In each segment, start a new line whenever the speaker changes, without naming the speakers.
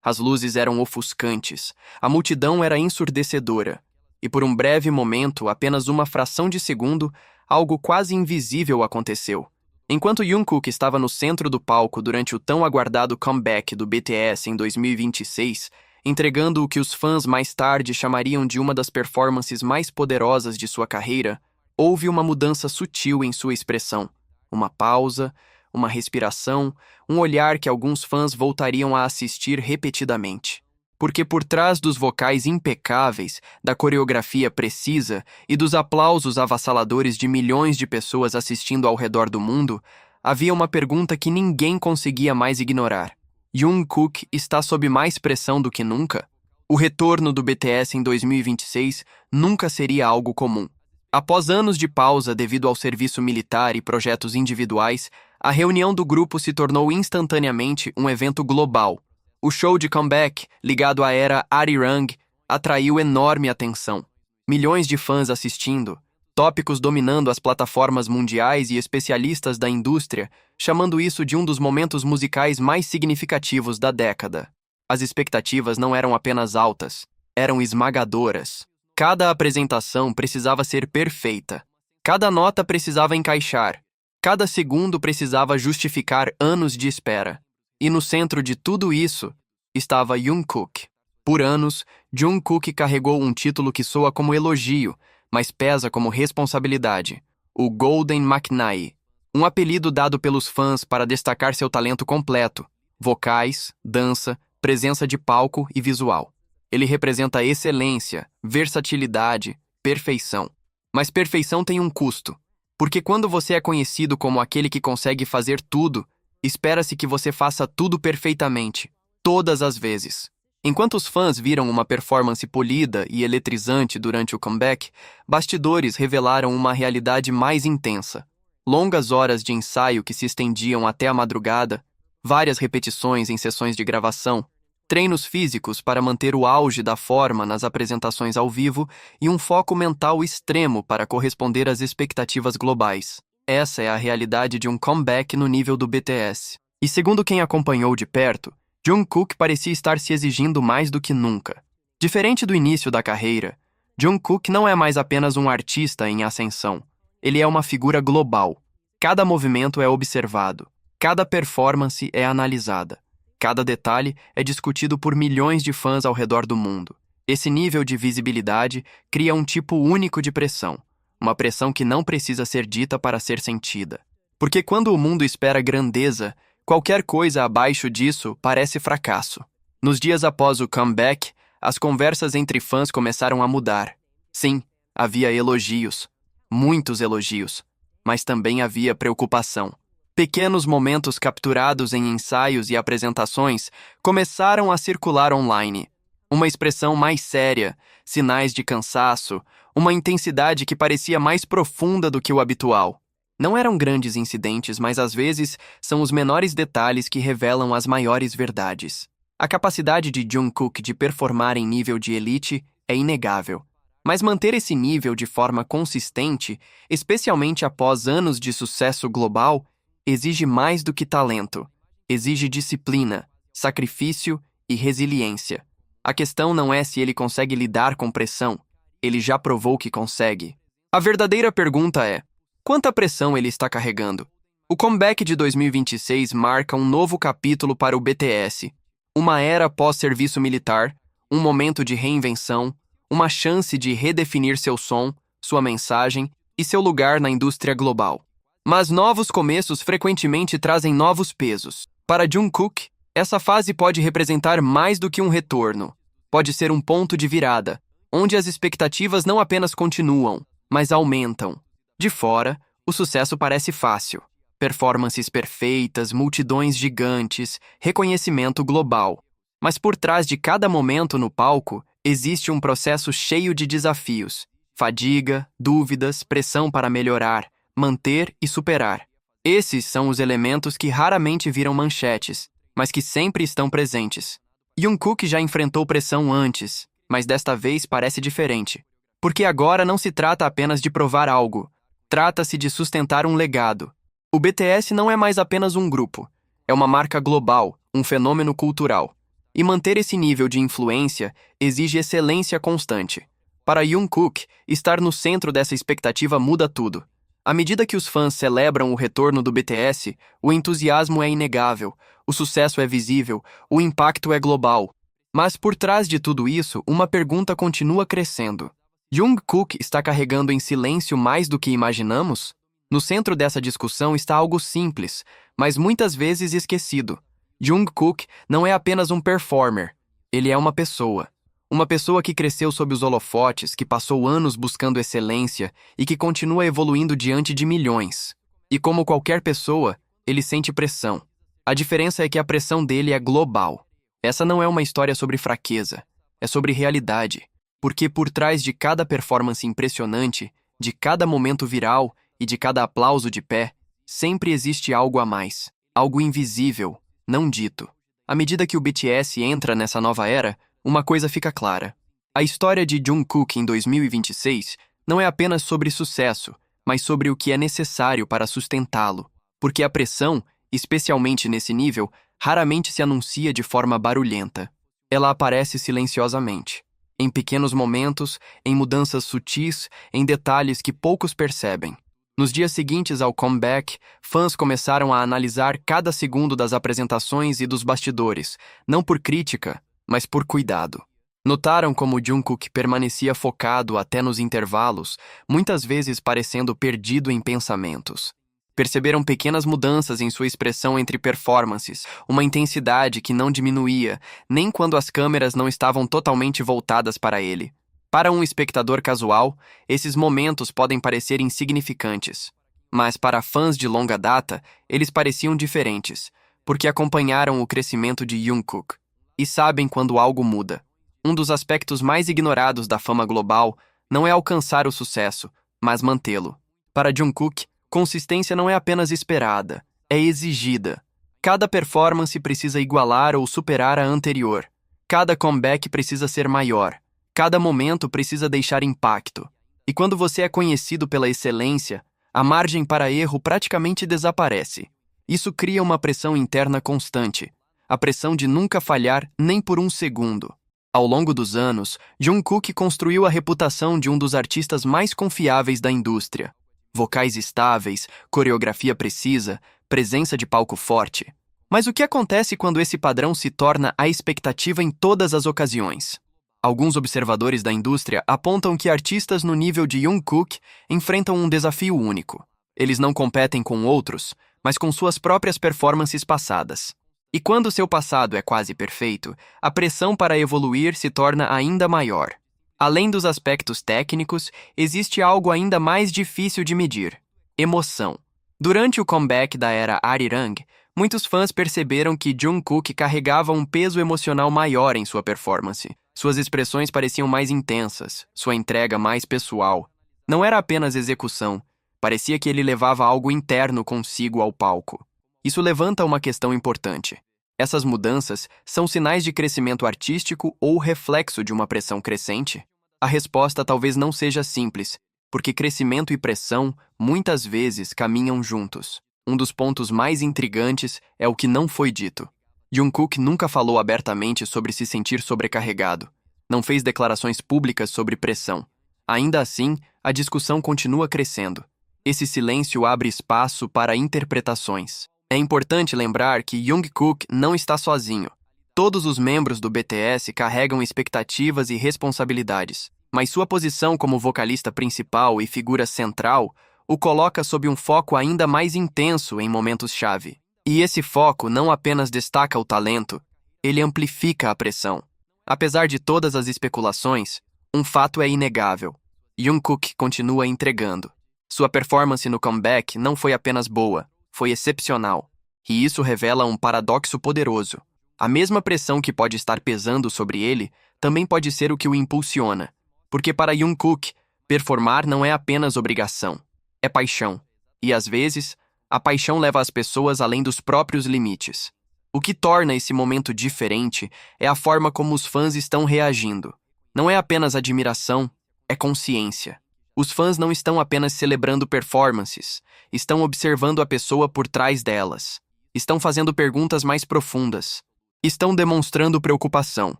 As luzes eram ofuscantes, a multidão era ensurdecedora, e por um breve momento, apenas uma fração de segundo, algo quase invisível aconteceu. Enquanto Jungkook estava no centro do palco durante o tão aguardado comeback do BTS em 2026, entregando o que os fãs mais tarde chamariam de uma das performances mais poderosas de sua carreira, houve uma mudança sutil em sua expressão. Uma pausa, uma respiração, um olhar que alguns fãs voltariam a assistir repetidamente. Porque por trás dos vocais impecáveis, da coreografia precisa e dos aplausos avassaladores de milhões de pessoas assistindo ao redor do mundo, havia uma pergunta que ninguém conseguia mais ignorar. Jungkook está sob mais pressão do que nunca? O retorno do BTS em 2026 nunca seria algo comum. Após anos de pausa devido ao serviço militar e projetos individuais, a reunião do grupo se tornou instantaneamente um evento global. O show de comeback, ligado à era Arirang, atraiu enorme atenção. Milhões de fãs assistindo, tópicos dominando as plataformas mundiais e especialistas da indústria, chamando isso de um dos momentos musicais mais significativos da década. As expectativas não eram apenas altas, eram esmagadoras. Cada apresentação precisava ser perfeita. Cada nota precisava encaixar. Cada segundo precisava justificar anos de espera. E no centro de tudo isso estava Jungkook. Por anos, Jungkook carregou um título que soa como elogio, mas pesa como responsabilidade: o Golden Maknae, um apelido dado pelos fãs para destacar seu talento completo: vocais, dança, presença de palco e visual. Ele representa excelência, versatilidade, perfeição. Mas perfeição tem um custo, porque quando você é conhecido como aquele que consegue fazer tudo, espera-se que você faça tudo perfeitamente, todas as vezes. Enquanto os fãs viram uma performance polida e eletrizante durante o comeback, bastidores revelaram uma realidade mais intensa. Longas horas de ensaio que se estendiam até a madrugada, várias repetições em sessões de gravação, treinos físicos para manter o auge da forma nas apresentações ao vivo e um foco mental extremo para corresponder às expectativas globais. Essa é a realidade de um comeback no nível do BTS. E segundo quem acompanhou de perto, Jungkook parecia estar se exigindo mais do que nunca. Diferente do início da carreira, Jungkook não é mais apenas um artista em ascensão. Ele é uma figura global. Cada movimento é observado. Cada performance é analisada. Cada detalhe é discutido por milhões de fãs ao redor do mundo. Esse nível de visibilidade cria um tipo único de pressão. Uma pressão que não precisa ser dita para ser sentida. Porque quando o mundo espera grandeza, qualquer coisa abaixo disso parece fracasso. Nos dias após o comeback, as conversas entre fãs começaram a mudar. Sim, havia elogios. Muitos elogios. Mas também havia preocupação. Pequenos momentos capturados em ensaios e apresentações começaram a circular online. Uma expressão mais séria, sinais de cansaço, uma intensidade que parecia mais profunda do que o habitual. Não eram grandes incidentes, mas às vezes são os menores detalhes que revelam as maiores verdades. A capacidade de Jungkook de performar em nível de elite é inegável. Mas manter esse nível de forma consistente, especialmente após anos de sucesso global, exige mais do que talento. Exige disciplina, sacrifício e resiliência. A questão não é se ele consegue lidar com pressão. Ele já provou que consegue. A verdadeira pergunta é: quanta pressão ele está carregando? O comeback de 2026 marca um novo capítulo para o BTS. Uma era pós-serviço militar, um momento de reinvenção, uma chance de redefinir seu som, sua mensagem e seu lugar na indústria global. Mas novos começos frequentemente trazem novos pesos. Para Jungkook, essa fase pode representar mais do que um retorno. Pode ser um ponto de virada, onde as expectativas não apenas continuam, mas aumentam. De fora, o sucesso parece fácil. Performances perfeitas, multidões gigantes, reconhecimento global. Mas por trás de cada momento no palco, existe um processo cheio de desafios. Fadiga, dúvidas, pressão para melhorar, manter e superar. Esses são os elementos que raramente viram manchetes, mas que sempre estão presentes. Jungkook já enfrentou pressão antes, mas desta vez parece diferente. Porque agora não se trata apenas de provar algo. Trata-se de sustentar um legado. O BTS não é mais apenas um grupo. É uma marca global, um fenômeno cultural. E manter esse nível de influência exige excelência constante. Para Jungkook, estar no centro dessa expectativa muda tudo. À medida que os fãs celebram o retorno do BTS, o entusiasmo é inegável, o sucesso é visível, o impacto é global. Mas por trás de tudo isso, uma pergunta continua crescendo. Jungkook está carregando em silêncio mais do que imaginamos? No centro dessa discussão está algo simples, mas muitas vezes esquecido. Jungkook não é apenas um performer, ele é uma pessoa. Uma pessoa que cresceu sob os holofotes, que passou anos buscando excelência e que continua evoluindo diante de milhões. E como qualquer pessoa, ele sente pressão. A diferença é que a pressão dele é global. Essa não é uma história sobre fraqueza, é sobre realidade. Porque por trás de cada performance impressionante, de cada momento viral e de cada aplauso de pé, sempre existe algo a mais, algo invisível, não dito. À medida que o BTS entra nessa nova era, uma coisa fica clara. A história de Jungkook em 2026 não é apenas sobre sucesso, mas sobre o que é necessário para sustentá-lo. Porque a pressão, especialmente nesse nível, raramente se anuncia de forma barulhenta. Ela aparece silenciosamente. Em pequenos momentos, em mudanças sutis, em detalhes que poucos percebem. Nos dias seguintes ao comeback, fãs começaram a analisar cada segundo das apresentações e dos bastidores, não por crítica, mas por cuidado. Notaram como Jungkook permanecia focado até nos intervalos, muitas vezes parecendo perdido em pensamentos. Perceberam pequenas mudanças em sua expressão entre performances, uma intensidade que não diminuía, nem quando as câmeras não estavam totalmente voltadas para ele. Para um espectador casual, esses momentos podem parecer insignificantes. Mas para fãs de longa data, eles pareciam diferentes, porque acompanharam o crescimento de Jungkook. E sabem quando algo muda. Um dos aspectos mais ignorados da fama global não é alcançar o sucesso, mas mantê-lo. Para Jungkook, consistência não é apenas esperada, é exigida. Cada performance precisa igualar ou superar a anterior. Cada comeback precisa ser maior. Cada momento precisa deixar impacto. E quando você é conhecido pela excelência, a margem para erro praticamente desaparece. Isso cria uma pressão interna constante, a pressão de nunca falhar nem por um segundo. Ao longo dos anos, Jungkook construiu a reputação de um dos artistas mais confiáveis da indústria. Vocais estáveis, coreografia precisa, presença de palco forte. Mas o que acontece quando esse padrão se torna a expectativa em todas as ocasiões? Alguns observadores da indústria apontam que artistas no nível de Jungkook enfrentam um desafio único. Eles não competem com outros, mas com suas próprias performances passadas. E quando seu passado é quase perfeito, a pressão para evoluir se torna ainda maior. Além dos aspectos técnicos, existe algo ainda mais difícil de medir: emoção. Durante o comeback da era Arirang, muitos fãs perceberam que Jungkook carregava um peso emocional maior em sua performance. Suas expressões pareciam mais intensas, sua entrega mais pessoal. Não era apenas execução, parecia que ele levava algo interno consigo ao palco. Isso levanta uma questão importante. Essas mudanças são sinais de crescimento artístico ou reflexo de uma pressão crescente? A resposta talvez não seja simples, porque crescimento e pressão muitas vezes caminham juntos. Um dos pontos mais intrigantes é o que não foi dito. Jungkook nunca falou abertamente sobre se sentir sobrecarregado. Não fez declarações públicas sobre pressão. Ainda assim, a discussão continua crescendo. Esse silêncio abre espaço para interpretações. É importante lembrar que Jungkook não está sozinho. Todos os membros do BTS carregam expectativas e responsabilidades, mas sua posição como vocalista principal e figura central o coloca sob um foco ainda mais intenso em momentos-chave. E esse foco não apenas destaca o talento, ele amplifica a pressão. Apesar de todas as especulações, um fato é inegável. Jungkook continua entregando. Sua performance no comeback não foi apenas boa, foi excepcional. E isso revela um paradoxo poderoso. A mesma pressão que pode estar pesando sobre ele também pode ser o que o impulsiona. Porque para Jungkook, performar não é apenas obrigação, é paixão. E às vezes, a paixão leva as pessoas além dos próprios limites. O que torna esse momento diferente é a forma como os fãs estão reagindo. Não é apenas admiração, é consciência. Os fãs não estão apenas celebrando performances, estão observando a pessoa por trás delas. Estão fazendo perguntas mais profundas. estão demonstrando preocupação.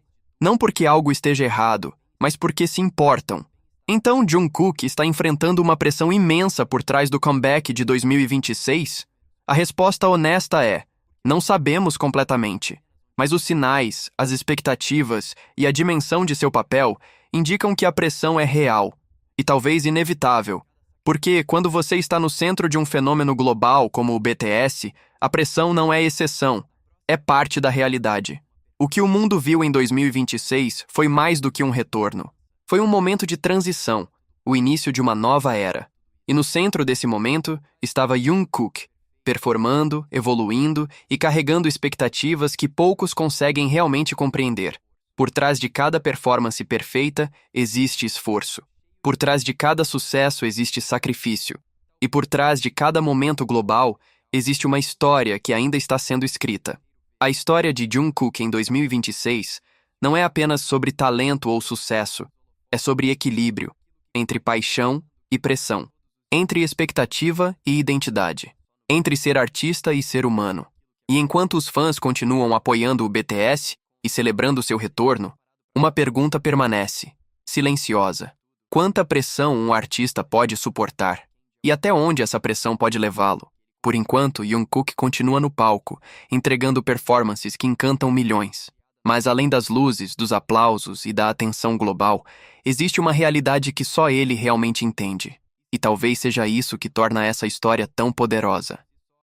Não porque algo esteja errado, mas porque se importam. Então Jungkook está enfrentando uma pressão imensa por trás do comeback de 2026? A resposta honesta é: não sabemos completamente. Mas os sinais, as expectativas e a dimensão de seu papel indicam que a pressão é real e talvez inevitável. Porque, quando você está no centro de um fenômeno global como o BTS, a pressão não é exceção, é parte da realidade. O que o mundo viu em 2026 foi mais do que um retorno. Foi um momento de transição, o início de uma nova era. E no centro desse momento estava Jungkook, performando, evoluindo e carregando expectativas que poucos conseguem realmente compreender. Por trás de cada performance perfeita existe esforço. Por trás de cada sucesso existe sacrifício. E por trás de cada momento global existe uma história que ainda está sendo escrita. A história de Jungkook em 2026 não é apenas sobre talento ou sucesso, é sobre equilíbrio, entre paixão e pressão, entre expectativa e identidade, entre ser artista e ser humano. E enquanto os fãs continuam apoiando o BTS e celebrando seu retorno, uma pergunta permanece, silenciosa. Quanta pressão um artista pode suportar? E até onde essa pressão pode levá-lo? Por enquanto, Jungkook continua no palco, entregando performances que encantam milhões. Mas além das luzes, dos aplausos e da atenção global, existe uma realidade que só ele realmente entende. E talvez seja isso que torna essa história tão poderosa.